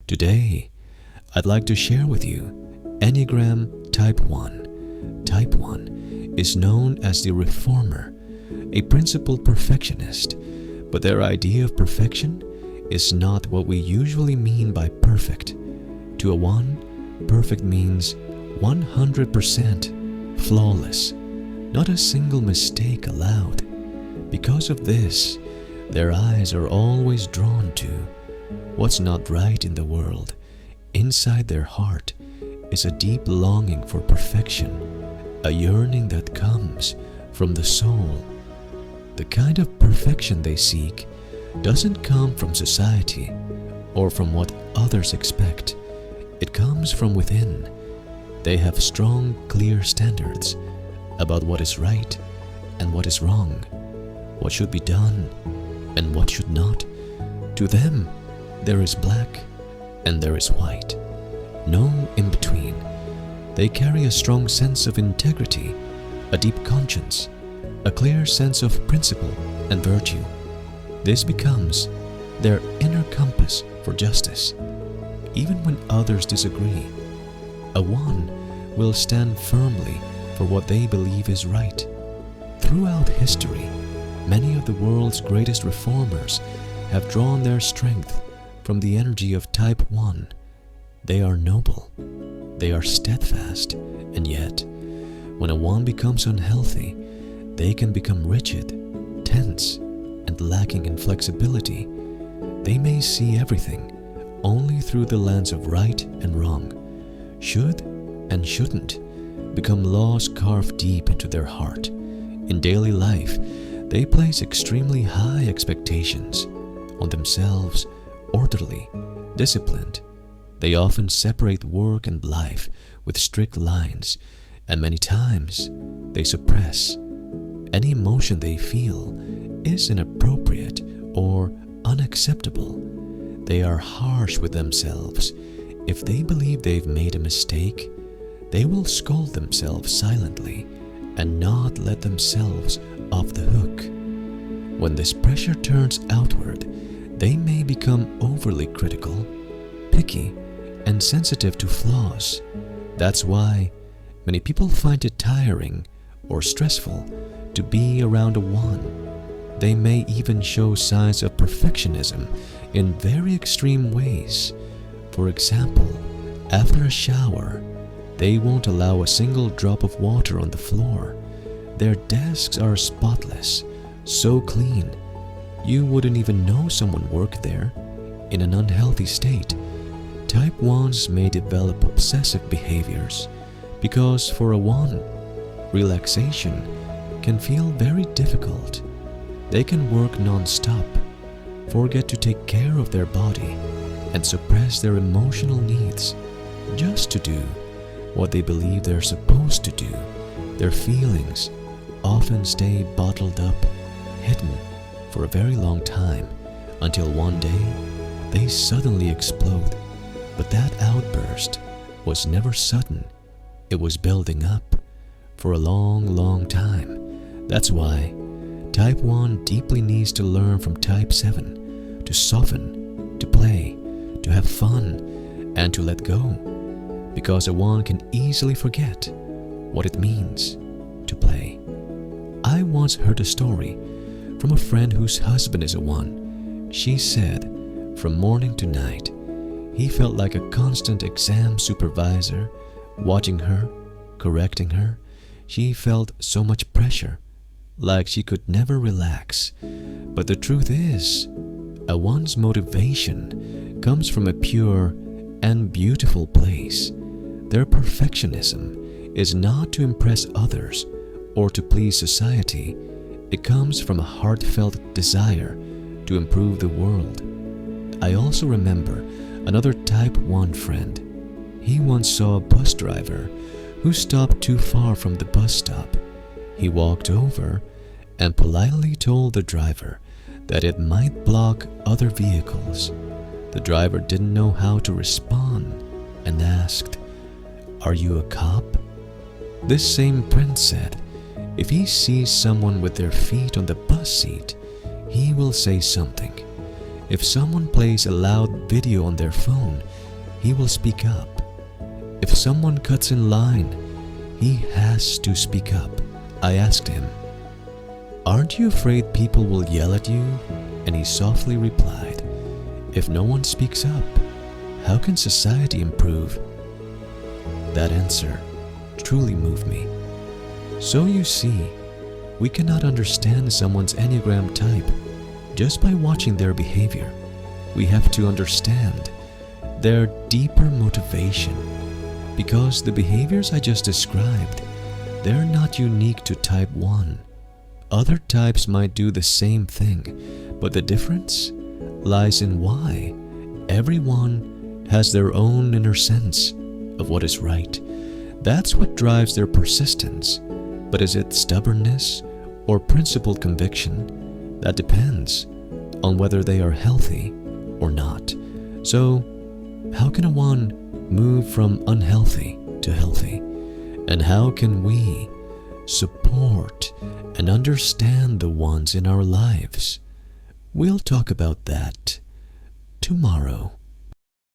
Today, I'd like to share with you Enneagram Type One. Type One is known as the reformer, a principled perfectionist, but their idea of perfection is not what we usually mean by perfect. To a one, perfect means 100% flawless, not a single mistake allowed. Because of this, their eyes are always drawn to what's not right in the world. Inside their heart is a deep longing for perfection, a yearning that comes from the soul. The kind of perfection they seek doesn't come from society or from what others expect. It comes from within. They have strong, clear standards about what is right and what is wrong, what should be done and what should not. To them, there is black and there is white, no in between. They carry a strong sense of integrity, a deep conscience, a clear sense of principle and virtue. This becomes their inner compass for justice. Even when others disagree, a one will stand firmly for what they believe is right. Throughout history, many of the world's greatest reformers have drawn their strength from the energy of Type One. They are noble, they are steadfast, and yet, when a one becomes unhealthy, they can become rigid, tense, and lacking in flexibility. They may see everything only through the lens of right and wrong, should and shouldn't, become laws carved deep into their heart. In daily life, they place extremely high expectations on themselves, orderly, disciplined. They often separate work and life with strict lines, and many times they suppress any emotion they feel is inappropriate or unacceptable. They are harsh with themselves. If they believe they've made a mistake, they will scold themselves silently and not let themselves off the hook. When this pressure turns outward, they may become overly critical, picky, and sensitive to flaws. That's why many people find it tiring or stressful to be around a one. They may even show signs of perfectionism in very extreme ways. For example, after a shower, they won't allow a single drop of water on the floor. Their desks are spotless, so clean, you wouldn't even know someone worked there. In an unhealthy state, Type Ones may develop obsessive behaviors because for a one, relaxation can feel very difficult. They can work non-stop, forget to take care of their body, and suppress their emotional needs just to do what they believe they're supposed to do. Their feelings often stay bottled up, hidden for a very long time, until one day they suddenly explode. But that outburst was never sudden. It was building up for a long time. That's why Type 1 deeply needs to learn from Type 7 to soften, to play, to have fun, and to let go. Because a 1 can easily forget what it means to play. I once heard a story from a friend whose husband is a 1. She said, from morning to night, he felt like a constant exam supervisor, watching her, correcting her. She felt so much pressure, like she could never relax. But the truth is, a 1's motivation comes from a pure and beautiful place. Their perfectionism is not to impress others or to please society. It comes from a heartfelt desire to improve the world. I also remember another Type 1 friend. He once saw a bus driver who stopped too far from the bus stop. He walked over and politely told the driver that it might block other vehicles. The driver didn't know how to respond and asked, "Are you a cop?" This same friend said, if he sees someone with their feet on the bus seat, he will say something. If someone plays a loud video on their phone, he will speak up. If someone cuts in line, he has to speak up. I asked him, "Aren't you afraid people will yell at you?" And he softly replied, "If no one speaks up, how can society improve?" That answer truly moved me. So you see, we cannot understand someone's Enneagram type just by watching their behavior. We have to understand their deeper motivation, because the behaviors I just described, they're not unique to Type 1. Other types might do the same thing, but the difference lies in why everyone has their own inner sense of what is right. That's what drives their persistence. But is it stubbornness or principled conviction? That depends on whether they are healthy or not. So, how can one move from unhealthy to healthy? And how can we support and understand the ones in our lives? We'll talk about that tomorrow.